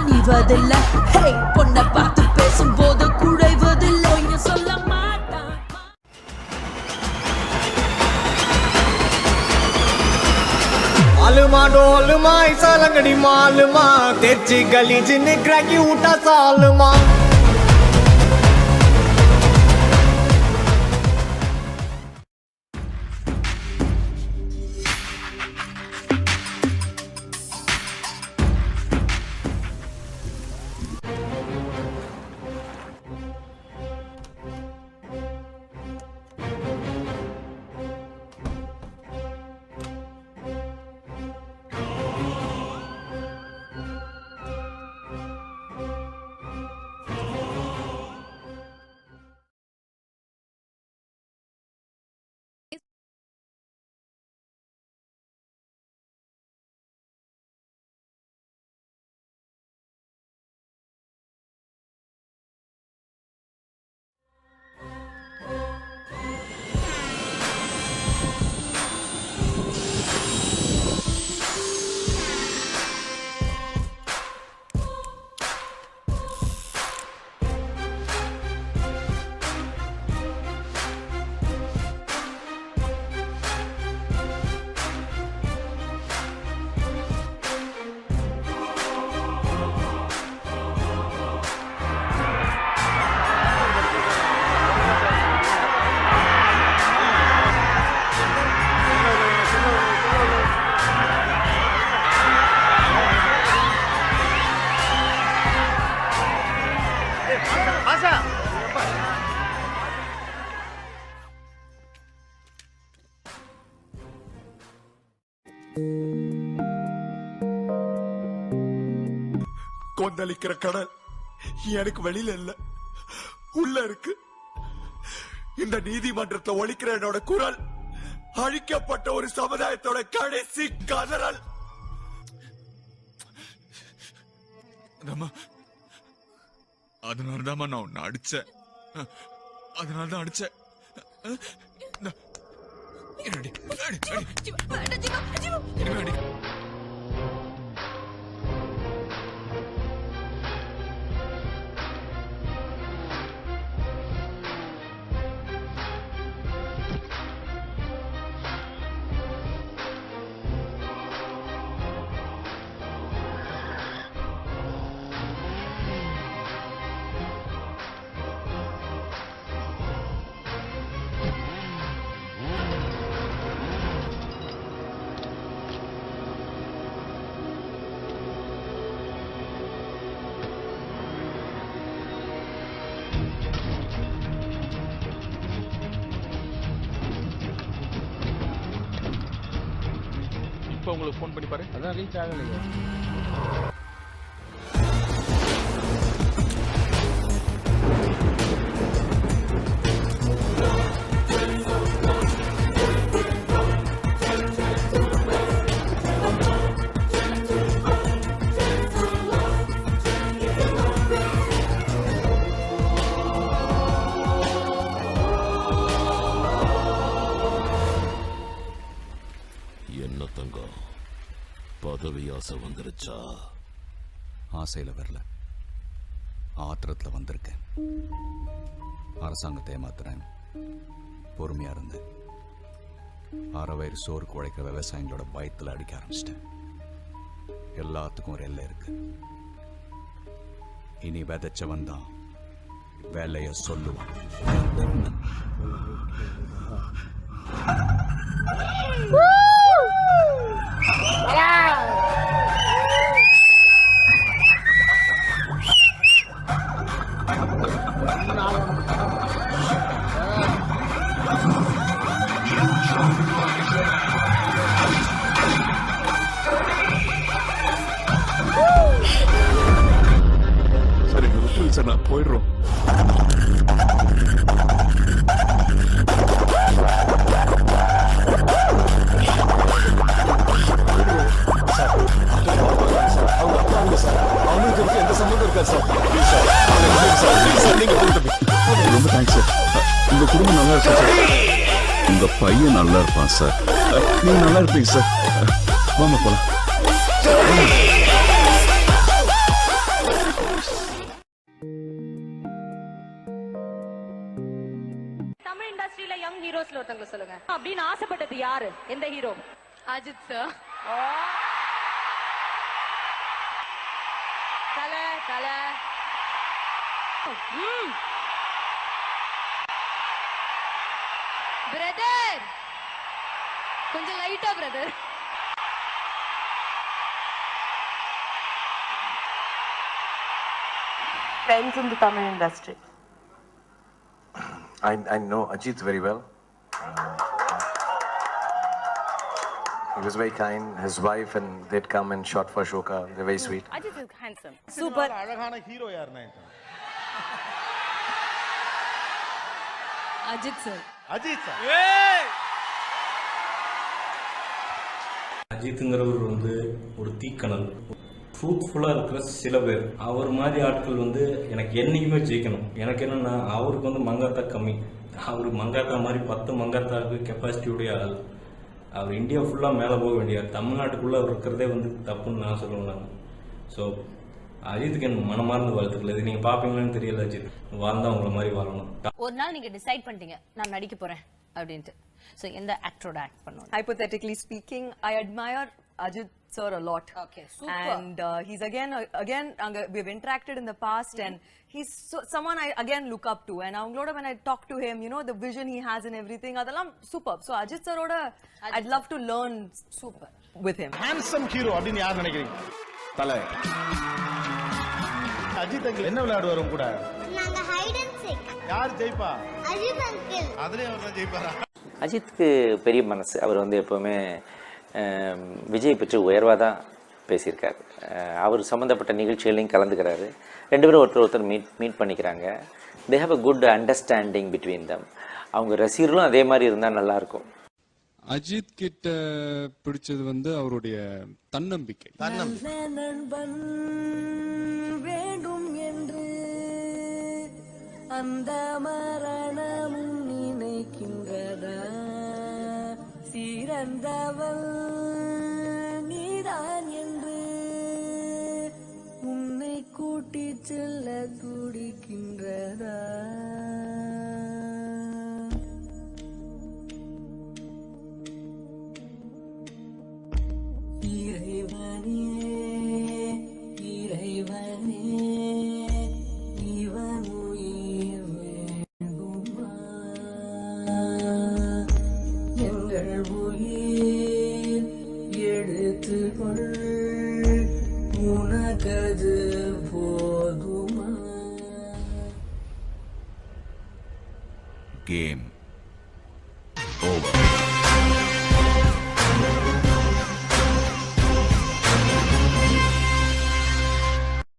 பணிவதில்லை. பொண்ணை பார்த்து பேசும்போது குழைவதில்லை. சொல்ல மாட்டான். आलमा डोलमा ऐसा लंगड़ी मालमा तेची गली जिन्हें क्रैकी उठा सालमा கொந்தளிக்கிற கடல் எனக்கு வெளியில இல்ல, உள்ள இருக்கு. இந்த நீதிமன்றத்தை ஒழிக்கிற என்னோட குரல் அழிக்கப்பட்ட ஒரு சமுதாயத்தோட கடைசி கதறல். அதனாலதான் நான் உன்னை அடிச்சேன். அதனாலதான் அடிச்சேன். இப்போ உங்களுக்கு ஃபோன் பண்ணி பாரு. அதான் ரீச் ஆகலையே. என்ன தங்கம், பதவி ஆசை வந்துருச்சா? ஆசையில் வரல, ஆத்திரத்தில் வந்திருக்கேன். அரசாங்கத்தை ஏமாத்துறேன், பொறுமையா இருந்தேன். அரை வயிறு சோறுக்கு உழைக்கிற விவசாயிகளோட பயத்தில் அடிக்க ஆரம்பிச்சிட்டேன். எல்லாத்துக்கும் ஒரு எல்லை இருக்கு. இனி விதைச்சவன் தான் வேலைய சொல்லுவான். சரி, சார், நான் போயிடுறோம். ரொம்ப தேங்க்ஸ் சார். உங்க குடும்பம் நல்லா இருக்கும் சார். உங்க பையன் நல்லா இருப்பான் சார். நீங்க நல்லா இருப்பீங்க சார். வாங்க போலாம். ஹீரோஸ்ல ஒருத்தவங்க சொல்லுங்க அப்படின்னு ஆசைப்பட்டது யாரு? எந்த ஹீரோ? அஜித் சார். தல பிரதர் கொஞ்சம் லைட்டா brother. Friends in the Tamil industry. I know Ajit very well. He was very kind. His wife and they'd come and shot for Shoka. They're very sweet. Ajit is handsome. Super. அழகான hero யாருன்னா? Ajith sir. Ajith sir. அஜித்துங்கிறவர் வந்து ஒரு தீக்கணல், ட்ரூத்ஃபுல்லாக இருக்கிற சில பேர். அவர் மாதிரி ஆட்கள் வந்து எனக்கு என்றைக்குமே ஜெயிக்கணும். எனக்கு என்னென்னா அவருக்கு வந்து மங்காத்தா கம்மி. அவர் மங்காத்தா மாதிரி 10 மங்காத்தாவுக்கு கெப்பாசிட்டியுடைய ஆள். அவர் இந்தியா ஃபுல்லாக மேலே போக வேண்டியார். தமிழ்நாட்டுக்குள்ளே அவர் இருக்கிறதே வந்து தப்புன்னு நான் சொல்லுவேன் நான். ஸோ அஜித்துக்கு என் மனமார்ந்த வாழ்த்துக்கள். இது நீங்கள் பார்ப்பீங்களான்னு தெரியல. அஜித் வாழ்ந்தால் உங்களை மாதிரி வாழணும். ஒரு நாள் நீங்க டிசைட் பண்ணிட்டீங்க நான் நடிக்க போறேன் அப்படின்ட்டு. ஸோ எந்த ஆக்டரோட ஆக்ட் பண்ணணும்? Hypothetically speaking, I admire Ajit sir a lot. Okay, super. And he's again we've interacted in the past and he's someone I again look up to. And avangaloda when I talk to him, you know, the vision he has and everything, adallam superb. So Ajit sir oda I'd love to learn super with him. Handsome hero அப்படின்னு யார் நினைக்கிறீங்க? தல. Ajith uncle என்ன விளையாடுவார் உங்க கூட? நாங்க height and seek. யார் ஜெயிப்பா? அஜித் அங்கிள். அதுலயே அவர் தான் ஜெயிப்பாரா? அஜித்துக்கு பெரிய மனசு. அவர் வந்து எப்போவுமே விஜய் பற்றி உயர்வாக தான் பேசியிருக்கார். அவர் சம்மந்தப்பட்ட நிகழ்ச்சிகளையும் கலந்துக்கிறாரு. 2 பேரும் ஒருத்தர் மீட் பண்ணிக்கிறாங்க. They have a good understanding between தம். அவங்க ரசிகர்களும் அதே மாதிரி இருந்தால் நல்லாயிருக்கும். அஜித் கிட்ட பிடிச்சது வந்து அவருடைய தன்னம்பிக்கை. நண்பன் வேண்டும் என்று அந்த மரணமும் நினைக்கின்றதா? சிறந்தவள் நீதான் என்று உன்னை கூட்டிச் செல்ல துடிக்கின்றதா? இறைவனே இறைவனே இவன் உயிர் வேண்டுமா? எங்கள் உயிர் எடுத்துக்கொள், உனக்கது போதுமா? Game over.